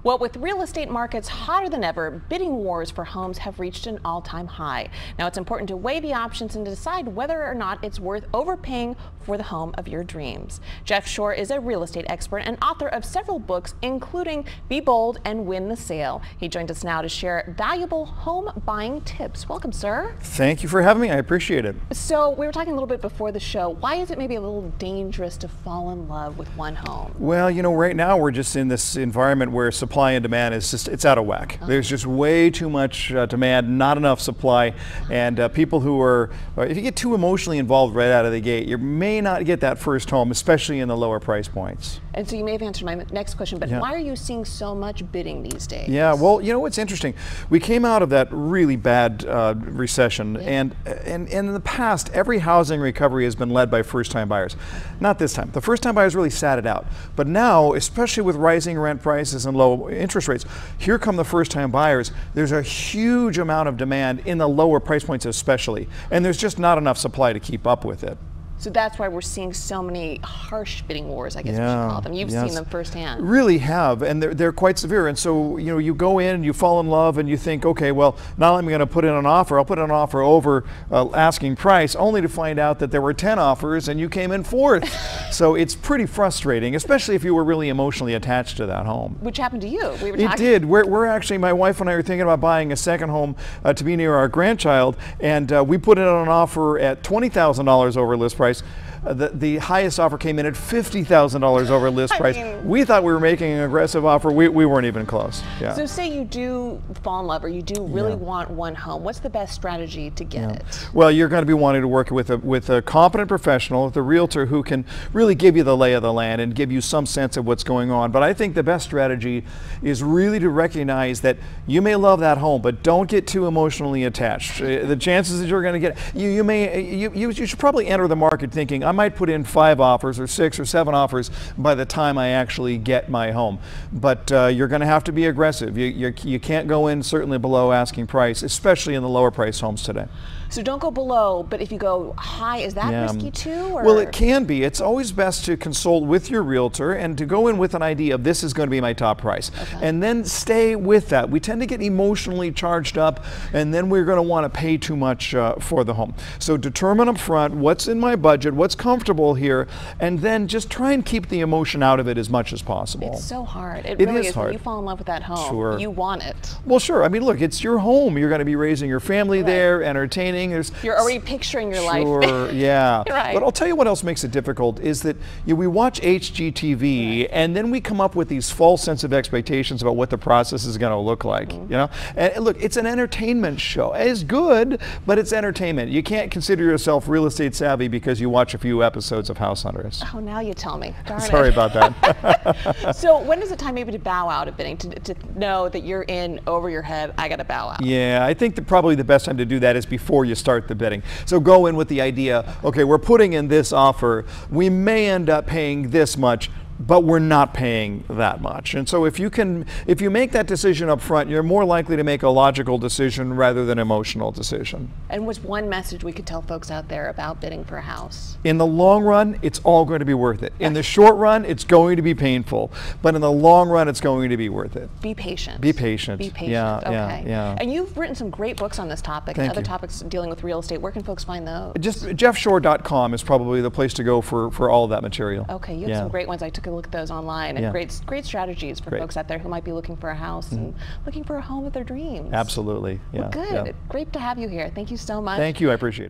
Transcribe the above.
Well, with real estate markets hotter than ever, bidding wars for homes have reached an all-time high. Now, it's important to weigh the options and decide whether or not it's worth overpaying for the home of your dreams. Jeff Shore is a real estate expert and author of several books, including Be Bold and Win the Sale. He joins us now to share valuable home buying tips. Welcome, sir. Thank you for having me. I appreciate it. So, we were talking a little bit before the show. Why is it maybe a little dangerous to fall in love with one home? Well, you know, right now we're just in this environment where supply and demand is just, it's out of whack. There's just way too much demand, not enough supply, and people who are, if you get too emotionally involved right out of the gate, you may not get that first home, especially in the lower price points. And so you may have answered my next question, but why are you seeing so much bidding these days? Yeah, well, you know what's interesting? We came out of that really bad recession, and in the past, every housing recovery has been led by first-time buyers. Not this time. The first-time buyers really sat it out. But now, especially with rising rent prices and low interest rates, here come the first-time buyers. There's a huge amount of demand in the lower price points especially, and there's just not enough supply to keep up with it. So that's why we're seeing so many harsh bidding wars, I guess we should call them. You've seen them firsthand. Really have, and they're quite severe. And so, you know, you go in and you fall in love and you think, okay, well, now I'm going to put in an offer. I'll put in an offer over asking price, only to find out that there were 10 offers and you came in fourth. So it's pretty frustrating, especially if you were really emotionally attached to that home. Which happened to you. We were It did. We're actually, my wife and I are thinking about buying a second home to be near our grandchild, and we put in an offer at $20,000 over list price. The highest offer came in at $50,000 over list price. We thought we were making an aggressive offer. We weren't even close. Yeah. So say you do fall in love, or you do really want one home. What's the best strategy to get it? Well, you're going to be wanting to work with a competent professional, with a realtor who can really give you the lay of the land and give you some sense of what's going on. But I think the best strategy is really to recognize that you may love that home, but don't get too emotionally attached. The chances that you're going to get, you should probably enter the market thinking, I might put in 5 offers or 6 or 7 offers by the time I actually get my home. But you're going to have to be aggressive. You can't go in certainly below asking price, especially in the lower price homes today. So don't go below, but if you go high, is that risky too? Or? Well, it can be. It's always best to consult with your realtor and to go in with an idea of this is going to be my top price. And then stay with that. We tend to get emotionally charged up, and then we're going to want to pay too much for the home. So determine up front what's in my budget, what's comfortable here, and then just try and keep the emotion out of it as much as possible. It's so hard. It really is. Hard. When you fall in love with that home, you want it. Well, sure. I mean, look, it's your home. You're going to be raising your family there, entertaining. You're already picturing your life. Yeah. Right. But I'll tell you what else makes it difficult is that we watch HGTV and then we come up with these false sense of expectations about what the process is going to look like. You know, and look, it's an entertainment show. It's good, but it's entertainment. You can't consider yourself real estate savvy because you watch a few episodes of House Hunters. Oh, now you tell me. Darn Sorry about that. So when is the time maybe to bow out of bidding, to know that you're in over your head, I got to bow out? Yeah, I think that probably the best time to do that is before you start the bidding. So go in with the idea, okay, we're putting in this offer. We may end up paying this much, but we're not paying that much. And so if you make that decision up front, you're more likely to make a logical decision rather than an emotional decision. And what's one message we could tell folks out there about bidding for a house? In the long run, it's all going to be worth it. In the short run, it's going to be painful, but in the long run, it's going to be worth it. Be patient. Be patient. Be patient. Yeah, yeah. And you've written some great books on this topic and other topics dealing with real estate. Where can folks find those? Just jeffshore.com is probably the place to go for all of that material. Okay, you have some great ones. I took a look at those online, and great strategies for folks out there who might be looking for a house and looking for a home of their dreams. Absolutely. Yeah. Well, good. Great to have you here. Thank you so much. Thank you. I appreciate it.